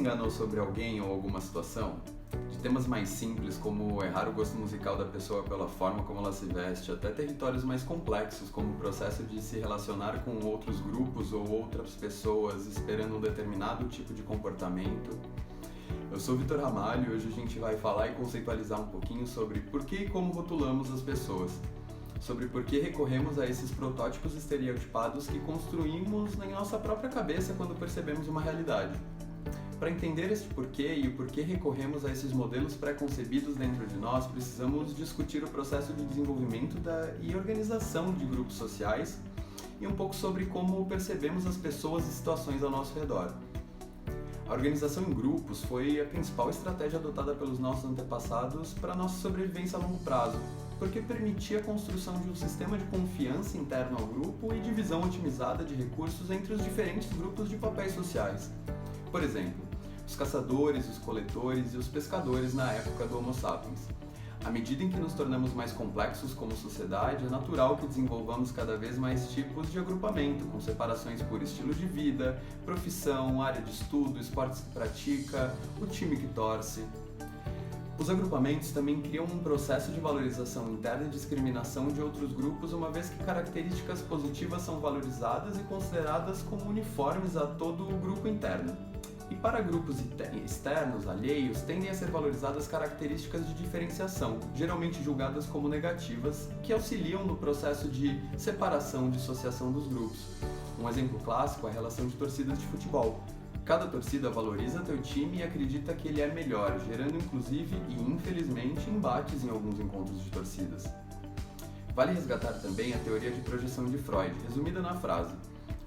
enganou sobre alguém ou alguma situação? De temas mais simples, como errar o gosto musical da pessoa pela forma como ela se veste, até territórios mais complexos, como o processo de se relacionar com outros grupos ou outras pessoas esperando um determinado tipo de comportamento. Eu sou Vitor Ramalho e hoje a gente vai falar e conceitualizar um pouquinho sobre por que e como rotulamos as pessoas, sobre por que recorremos a esses protótipos estereotipados que construímos na nossa própria cabeça quando percebemos uma realidade. Para entender este porquê e o porquê recorremos a esses modelos pré-concebidos dentro de nós, precisamos discutir o processo de desenvolvimento e organização de grupos sociais e um pouco sobre como percebemos as pessoas e situações ao nosso redor. A organização em grupos foi a principal estratégia adotada pelos nossos antepassados para a nossa sobrevivência a longo prazo, porque permitia a construção de um sistema de confiança interno ao grupo e divisão otimizada de recursos entre os diferentes grupos de papéis sociais. Por exemplo, os caçadores, os coletores e os pescadores na época do Homo sapiens. À medida em que nos tornamos mais complexos como sociedade, é natural que desenvolvamos cada vez mais tipos de agrupamento, com separações por estilo de vida, profissão, área de estudo, esportes que pratica, o time que torce. Os agrupamentos também criam um processo de valorização interna e discriminação de outros grupos, uma vez que características positivas são valorizadas e consideradas como uniformes a todo o grupo interno. E para grupos externos, alheios, tendem a ser valorizadas características de diferenciação, geralmente julgadas como negativas, que auxiliam no processo de separação, dissociação dos grupos. Um exemplo clássico é a relação de torcidas de futebol. Cada torcida valoriza teu time e acredita que ele é melhor, gerando inclusive e infelizmente embates em alguns encontros de torcidas. Vale resgatar também a teoria de projeção de Freud, resumida na frase: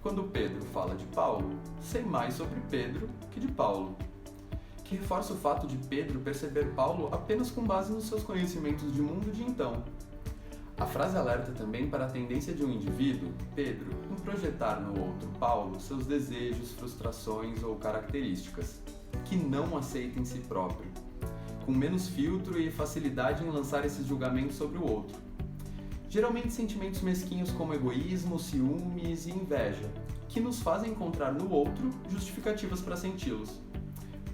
quando Pedro fala de Paulo, sei mais sobre Pedro que de Paulo, que reforça o fato de Pedro perceber Paulo apenas com base nos seus conhecimentos de mundo de então. A frase alerta também para a tendência de um indivíduo, Pedro, em projetar no outro, Paulo, seus desejos, frustrações ou características, que não aceita em si próprio, com menos filtro e facilidade em lançar esses julgamentos sobre o outro. Geralmente sentimentos mesquinhos como egoísmo, ciúmes e inveja, que nos fazem encontrar no outro justificativas para senti-los.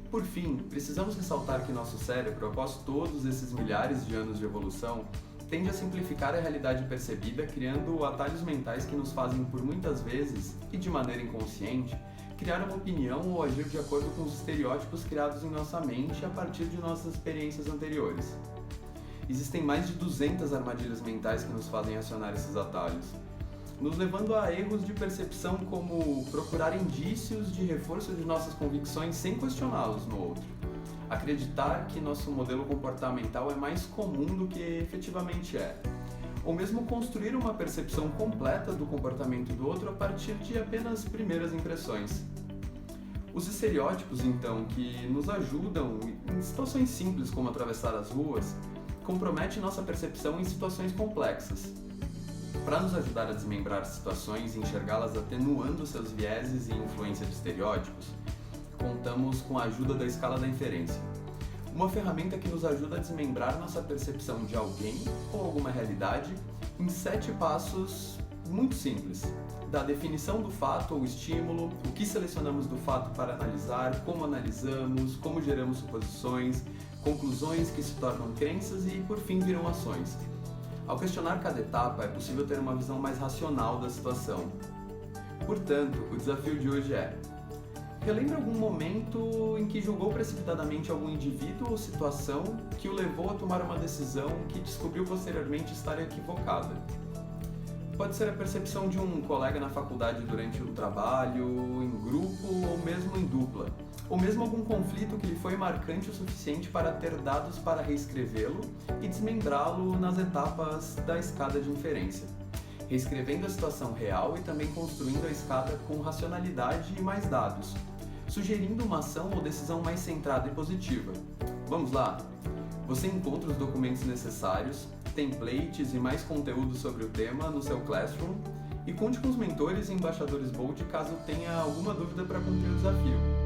Por fim, precisamos ressaltar que nosso cérebro, após todos esses milhares de anos de evolução, tende a simplificar a realidade percebida, criando atalhos mentais que nos fazem, por muitas vezes, e de maneira inconsciente, criar uma opinião ou agir de acordo com os estereótipos criados em nossa mente a partir de nossas experiências anteriores. Existem mais de 200 armadilhas mentais que nos fazem acionar esses atalhos, nos levando a erros de percepção como procurar indícios de reforço de nossas convicções sem questioná-los no outro, acreditar que nosso modelo comportamental é mais comum do que efetivamente é, ou mesmo construir uma percepção completa do comportamento do outro a partir de apenas primeiras impressões. Os estereótipos, então, que nos ajudam em situações simples como atravessar as ruas, compromete nossa percepção em situações complexas. Para nos ajudar a desmembrar situações e enxergá-las atenuando seus vieses e influência de estereótipos, contamos com a ajuda da escala da inferência, uma ferramenta que nos ajuda a desmembrar nossa percepção de alguém ou alguma realidade em 7 passos muito simples, da definição do fato ou estímulo, o que selecionamos do fato para analisar, como geramos suposições, conclusões que se tornam crenças e, por fim, viram ações. Ao questionar cada etapa, é possível ter uma visão mais racional da situação. Portanto, o desafio de hoje é: relembre algum momento em que julgou precipitadamente algum indivíduo ou situação que o levou a tomar uma decisão que descobriu posteriormente estar equivocada. Pode ser a percepção de um colega na faculdade durante um trabalho, em grupo ou mesmo em dupla, ou mesmo algum conflito que lhe foi marcante o suficiente para ter dados para reescrevê-lo e desmembrá-lo nas etapas da escada de inferência, reescrevendo a situação real e também construindo a escada com racionalidade e mais dados, sugerindo uma ação ou decisão mais centrada e positiva. Vamos lá? Você encontra os documentos necessários, templates e mais conteúdo sobre o tema no seu Classroom e conte com os mentores e embaixadores Bold caso tenha alguma dúvida para cumprir o desafio.